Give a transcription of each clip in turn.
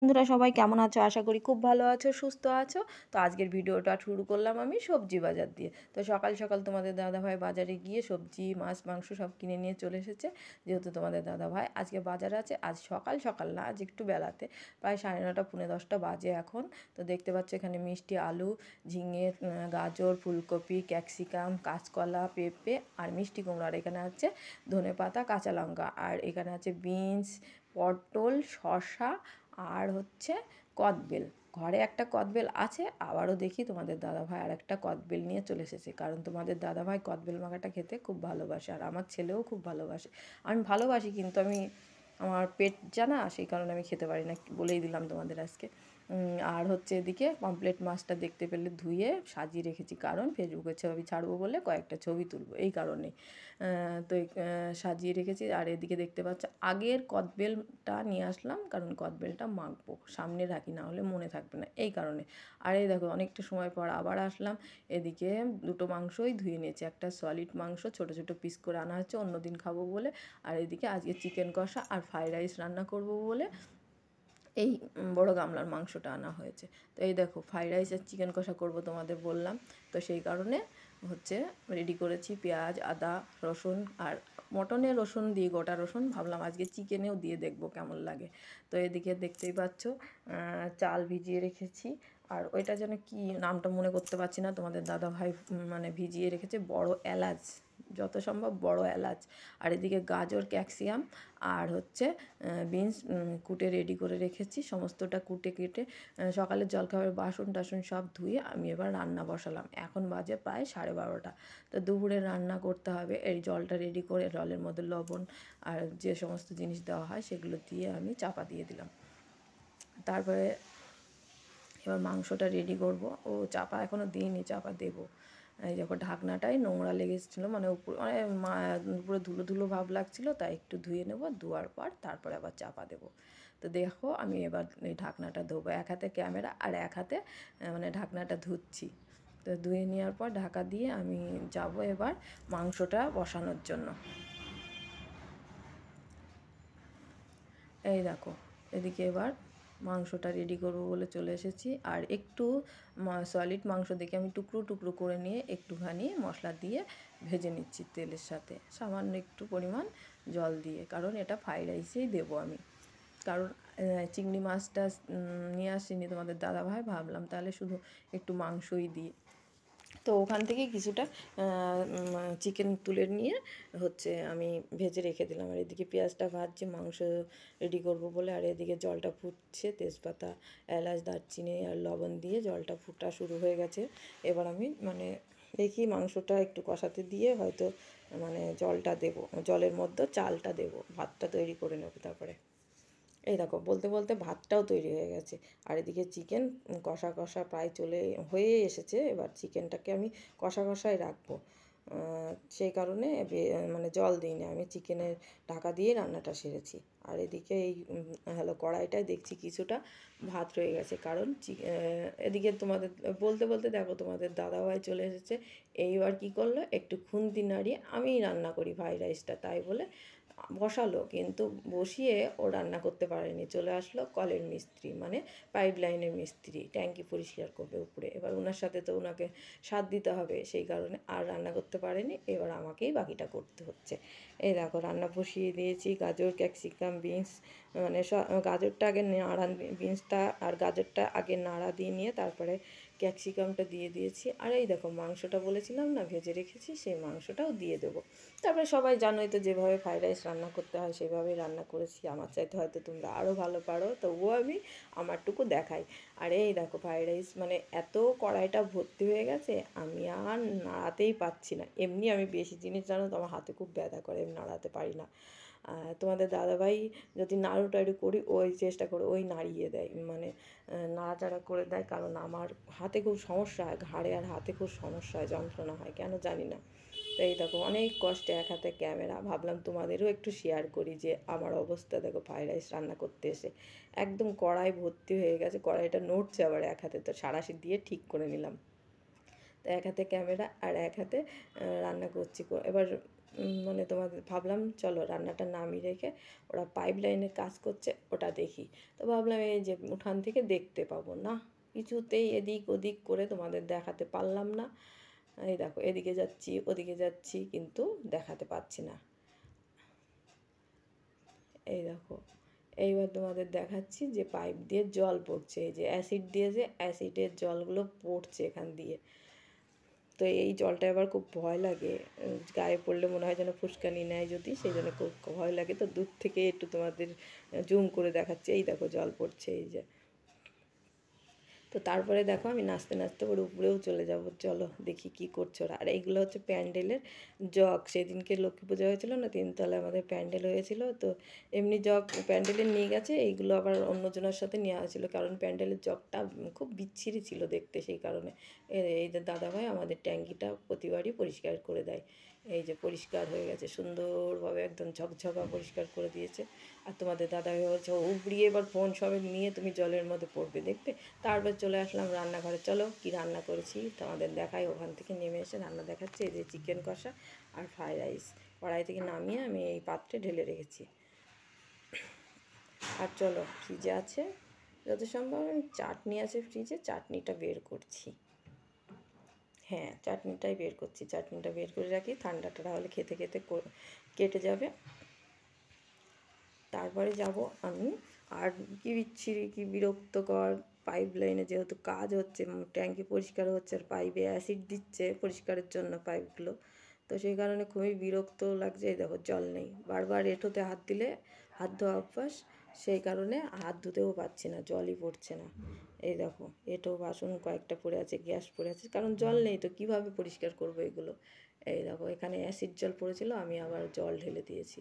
বন্ধুরা সবাই কেমন আছো? আশা করি খুব ভালো আছো, সুস্থ আছো। তো আজকের ভিডিওটা শুরু করলাম আমি সবজি বাজার দিয়ে। তো সকাল সকাল তোমাদের দাদাভাই বাজারে গিয়ে সবজি, মাছ, মাংস সব কিনে নিয়ে চলে এসেছে। যেহেতু তোমাদের দাদাভাই আজকে বাজার আছে, আজ সকাল সকাল না, আজ একটু বেলাতে, প্রায় 9:30 পৌনে 10টা বাজে এখন। তো দেখতে পাচ্ছ এখানে মিষ্টি আলু, ঝিঙে, গাজর, ফুলকপি, ক্যাপসিকাম, কাঁচকলা, পেঁপে আর মিষ্টি কুমড়ো। আর এখানে আছে ধনেপাতা, কাঁচা লঙ্কা। আর এখানে আছে বিনস, পটল, শসা আর হচ্ছে কদবেল। ঘরে একটা কদবেল আছে, আবারও দেখি তোমাদের দাদাভাই আর একটা কদবেল নিয়ে চলে এসেছে, কারণ তোমাদের দাদাভাই কদবেল মাখাটা খেতে খুব ভালোবাসে আর আমার ছেলেও খুব ভালোবাসে। আমি ভালোবাসি কিন্তু আমার পেট জানা, সেই কারণে আমি খেতে পারি না, বলেই দিলাম তোমাদের আজকে। আর হচ্ছে এদিকে পমফ্রেট মাছটা দেখতে পেলে ধুয়ে সাজিয়ে রেখেছি, কারণ ফেসবুকে ছবি ছাড়বো বলে কয়েকটা ছবি তুলবো, এই কারণেই। তো সাজিয়ে রেখেছি। আর এদিকে দেখতে পাচ্ছ আগের কদবেলটা নিয়ে আসলাম, কারণ কদবেলটা মাখবো, সামনে রাখি, না হলে মনে থাকবে না, এই কারণে। আর এই দেখো অনেকটা সময় পর আবার আসলাম। এদিকে দুটো মাংসই ধুয়ে নিয়েছি, একটা সলিড মাংস ছোটো ছোটো পিস করে আনা হচ্ছে অন্যদিন খাবো বলে। আর এদিকে আজকে চিকেন কষা আর ফ্রাইড রাইস রান্না করবো বলে এই বড় গামলার মাংসটা আনা হয়েছে। তো এই দেখো ফ্রাইড রাইস আর চিকেন কষা করবো তোমাদের বললাম, তো সেই কারণে হচ্ছে রেডি করেছি পেঁয়াজ, আদা, রসুন। আর মটনে রসুন দিয়ে, গোটা রসুন, ভাবলাম আজকে চিকেনেও দিয়ে দেখবো কেমন লাগে। তো এদিকে দেখতেই পাচ্ছ চাল ভিজিয়ে রেখেছি। আর ওইটা যেন কি নামটা মনে করতে পারছি না, তোমাদের দাদাভাই মানে ভিজিয়ে রেখেছে বড় এলাচ, যত সম্ভব বড় এলাচ। আর এদিকে গাজর, ক্যাপসিকাম আর হচ্ছে বিনস কুটে রেডি করে রেখেছি, সমস্তটা কুটে কেটে সকালের জলখাবারের বাসন টাসন সব ধুয়ে আমি এবার রান্না বসালাম। এখন বাজে প্রায় 12:30। তো দুপুরে রান্না করতে হবে। এই জলটা রেডি করে জলের মধ্যে লবণ আর যে সমস্ত জিনিস দেওয়া হয় সেগুলো দিয়ে আমি চাপা দিয়ে দিলাম। তারপরে এবার মাংসটা রেডি করব। ও চাপা এখনও দিইনি, চাপা দেবো। এই দেখো ঢাকনাটাই নোংরা লেগেছিলো, মানে উপরে ধুলো ধুলো ভাব লাগছিলো, তাই একটু ধুয়ে নেবো, ধোয়ার পর তারপরে আবার চাপা দেবো। তো দেখো আমি এবার এই ঢাকনাটা ধোবো, এক হাতে ক্যামেরা আর এক হাতে মানে ঢাকনাটা ধুচ্ছি। তো ধুয়ে নেওয়ার পর ঢাকা দিয়ে আমি যাব এবার মাংসটা বসানোর জন্য। এই দেখো এদিকে এবার মাংসটা রেডি করবো বলে চলে এসেছি। আর একটু সলিড মাংস দেখে আমি টুকরো টুকরো করে নিয়ে একটুখানি মশলা দিয়ে ভেজে নিচ্ছি তেলের সাথে, সামান্য একটু পরিমাণ জল দিয়ে, কারণ এটা ফ্রাইড রাইসেই দেবো আমি। কারণ চিংড়ি মাছটা নিয়ে আসিনি তোমাদের দাদাভাই, ভাবলাম তাহলে শুধু একটু মাংসই দিই। তো ওখান থেকে কিছুটা চিকেন তুলে নিয়ে হচ্ছে আমি ভেজে রেখে দিলাম। আর এদিকে পেঁয়াজটা ভাজছি মাংস রেডি করব বলে। আর এদিকে জলটা ফুটছে, তেজপাতা, এলাচ, দারচিনি আর লবণ দিয়ে জলটা ফুটা শুরু হয়ে গেছে। এবার আমি মানে দেখি মাংসটা একটু কষাতে দিয়ে হয়তো মানে জলটা দেবো, জলের মধ্যে চালটা দেবো, ভাতটা তৈরি করে নেবো তারপরে। এই দেখো বলতে বলতে ভাতটাও তৈরি হয়ে গেছে। আর এদিকে চিকেন কষা কষা প্রায় হয়ে এসেছে। এবার চিকেনটাকে আমি কষা কষাই রাখবো, সেই কারণে মানে জল দিইনি, আমি চিকেনের ঢাকা দিয়ে রান্নাটা সেরেছি। আর এদিকে এই কড়াইটায় দেখছি কিছুটা ভাত রয়ে গেছে, কারণ এদিকে তোমাদের বলতে বলতে দেখো তোমাদের দাদাভাই চলে এসেছে। এইবার কি করলো, একটু খুন্তি নাড়িয়ে, আমিই রান্না করি ফ্রাইড রাইসটা তাই বলে বসালো, কিন্তু বসিয়ে ও রান্না করতে পারেনি, চলে আসলো কলের মিস্ত্রি, মানে পাইপ লাইনের মিস্ত্রি, ট্যাঙ্কি পরিষ্কার করবে উপরে। এবার ওনার সাথে তো ওনাকে সাথ দিতে হবে, সেই কারণে আর রান্না করতে পারেনি, এবার আমাকেই বাকিটা করতে হচ্ছে। এই দেখো রান্না বসিয়ে দিয়েছি, গাজর, ক্যাপসিকাম, বিনস, মানে গাজরটা আগে নাড়া, বিনসটা আর গাজরটা আগে নাড়া দিয়ে নিয়ে তারপরে ক্যাপসিকামটা দিয়ে দিয়েছি। আর এই দেখো মাংসটা বলেছিলাম না ভেজে রেখেছি, সেই মাংসটাও দিয়ে দেবো। তারপরে সবাই জানোই তো যেভাবে ফ্রাইড রাইস রান্না করতে হয় সেভাবেই রান্না করেছি, আমার চাইতে হয়তো তোমরা আরও ভালো পারো, তবুও আমি আমারটুকু দেখাই। আর এই দেখো ফ্রাইড রাইস মানে এত কড়াইটা ভর্তি হয়ে গেছে, আমি আর নাড়াতেই পারছি না। এমনি আমি বেশি জিনিস জানো তো আমার হাতে খুব ব্যথা করে, আমি নাড়াতে পারি না। তোমাদের দাদাভাই যদি নাড়ু টাড়ু করি ওই চেষ্টা করে, ওই নাড়িয়ে দেয়, মানে নাড়াচাড়া করে দেয়, কারণ আমার হাতে খুব সমস্যা হয়, ঘাড়ে আর হাতে খুব সমস্যা হয়, যন্ত্রণা হয় কেন জানি না। তো এই দেখো অনেক কষ্টে এক হাতে ক্যামেরা, ভাবলাম তোমাদেরও একটু শেয়ার করি যে আমার অবস্থা দেখো ফ্রাইড রাইস রান্না করতে এসে একদম কড়াই ভর্তি হয়ে গেছে, কড়াইটা নড়ছে আবার এক হাতে, তো সাঁড়াশি দিয়ে ঠিক করে নিলাম। তো এক হাতে ক্যামেরা আর এক হাতে রান্না করছি। এবার মানে তোমাদের ভাবলাম চলো রান্নাটা নামিয়ে রেখে ওরা পাইপ লাইনের কাজ করছে ওটা দেখি। তো ভাবলাম এই যে উঠান থেকে দেখতে পাবো না, কিছুতেই এদিক ওদিক করে তোমাদের দেখাতে পারলাম না। এই দেখো এদিকে যাচ্ছি ওদিকে যাচ্ছি কিন্তু দেখাতে পাচ্ছি না। এই দেখো এইবার তোমাদের দেখাচ্ছি যে পাইপ দিয়ে জল পড়ছে, এই যে অ্যাসিড দিয়েছে, অ্যাসিডের জলগুলো পড়ছে এখান দিয়ে। তো এই জলটা এবার খুব ভয় লাগে, গায়ে পড়লে মনে হয় যেন ফুসকানি নেয় যদি, সেই জন্য খুব ভয় লাগে। তো দূর থেকে একটু তোমাদের জুম করে দেখাচ্ছে, এই দেখো জল পড়ছে এই যে। তো তারপরে দেখো আমি নাচতে নাচতে ওর উপরেও চলে যাব, চলো দেখি কি করছে ওরা। আর এইগুলো হচ্ছে প্যান্ডেলের জগ, সেদিনকে লক্ষ্মী পুজো হয়েছিল না, তিনতলায় আমাদের প্যান্ডেল হয়েছিল, তো এমনি জগ প্যান্ডেলে নিয়ে গেছে, এইগুলো আবার অন্যজনের সাথে নেওয়া হয়েছিলো, কারণ প্যান্ডেলের জগটা খুব বিচ্ছিরি ছিল দেখতে, সেই কারণে এই যে দাদাভাই আমাদের ট্যাঙ্কিটা প্রতিবারই পরিষ্কার করে দেয়। এই যে পরিষ্কার হয়ে গেছে সুন্দরভাবে, একদম ঝকঝকা পরিষ্কার করে দিয়েছে। আর তোমাদের দাদাভাই বলছে উবড়িয়ে এবার ফোন সবে নিয়ে তুমি জলের মধ্যে পড়বে দেখবে। তারপর চলে আসলাম রান্নাঘরে, চলো কি রান্না করেছি তোমাদের দেখাই। ওখান থেকে নেমে এসে রান্না দেখাচ্ছে, এই যে চিকেন কষা আর ফ্রাইড রাইস কড়াই থেকে নামিয়ে আমি এই পাত্রে ঢেলে রেখেছি। আর চলো ফ্রিজে আছে যত সম্ভব, আমি চাটনি আছে ফ্রিজে, চাটনিটা বের করছি। হ্যাঁ চাটনিটাই বের করছি, চাটনিটা বের করে রাখি, ঠান্ডাটা হলে খেতে খেতে কেটে যাবে। তারপরে যাব আমি। আর কি বিচ্ছিরি কি বিরক্তকর, পাইপ লাইনে যেহেতু কাজ হচ্ছে, ট্যাঙ্কি পরিষ্কার হচ্ছে আর পাইপে অ্যাসিড দিচ্ছে পরিষ্কারের জন্য পাইপগুলো, তো সেই কারণে খুবই বিরক্ত লাগছে। এই দেখো জল নেই, বারবার এঁঠোতে হাত দিলে হাত ধোয়া অভ্যাস, সেই কারণে হাত ধুতেও পারছি না, জলই পড়ছে না। এই দেখো এঁঠো বাসন কয়েকটা পড়ে আছে, গ্যাস পড়ে আছে, কারণ জল নেই তো কীভাবে পরিষ্কার করবো এগুলো। এই দেখো এখানে অ্যাসিড জল পড়েছিল, আমি আবার জল ঢেলে দিয়েছি।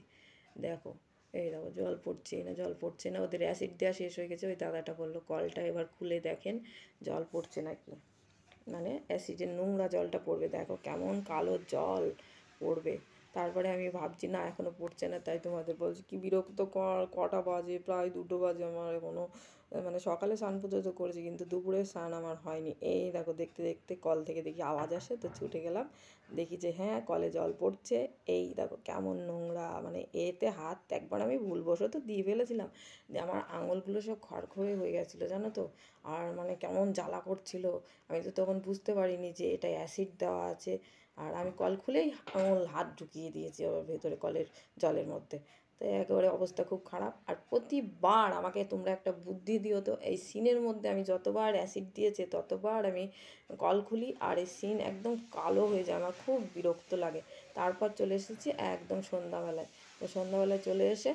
দেখো এই দেখো জল পড়ছেই না, জল পড়ছে না, ওদের অ্যাসিড দেওয়া শেষ হয়ে গেছে। ওই দাদাটা বললো কলটা এবার খুলে দেখেন জল পড়ছে নাকি, মানে অ্যাসিডের নোংরা জলটা পড়বে, দেখো কেমন কালো জল পড়বে। তারপরে আমি ভাবছি না এখনও পড়ছে না, তাই তোমাদের বলছি কি বিরক্ত কর, কটা বাজে প্রায় 2টো বাজে, আমার এখনও মানে সকালে স্নান পুজো তো করেছি কিন্তু দুপুরে স্নান আমার হয়নি। এই দেখো দেখতে দেখতে কল থেকে দেখি আওয়াজ আসে, তো ছুটে গেলাম, দেখি যে হ্যাঁ কলে জল পড়ছে। এই দেখো কেমন নোংরা, মানে এতে হাত একবার আমি ভুলবশত দিয়ে ফেলেছিলাম, যে আমার আঙুলগুলো সব খড়খড়ে হয়ে গেছিলো জানো তো। আর মানে কেমন জ্বালা করছিল, আমি তো তখন বুঝতে পারিনি যে এটা অ্যাসিড দেওয়া আছে। আর আমি কল খুলেই আঙুল হাত ঢুকিয়ে দিয়েছি ওর ভেতরে কলের জলের মধ্যে। তো একেবারে অবস্থা খুব খারাপ। আর প্রতিবার আমাকে তোমরা একটা বুদ্ধি দিও তো, এই সিনের মধ্যে আমি যতবার অ্যাসিড দিয়েছে ততবার আমি কল খুলি আর এই সিন একদম কালো হয়ে যায়, আমার খুব বিরক্ত লাগে। তারপর চলে এসেছি একদম সন্ধ্যাবেলায়, তো সন্ধ্যাবেলায় চলে এসে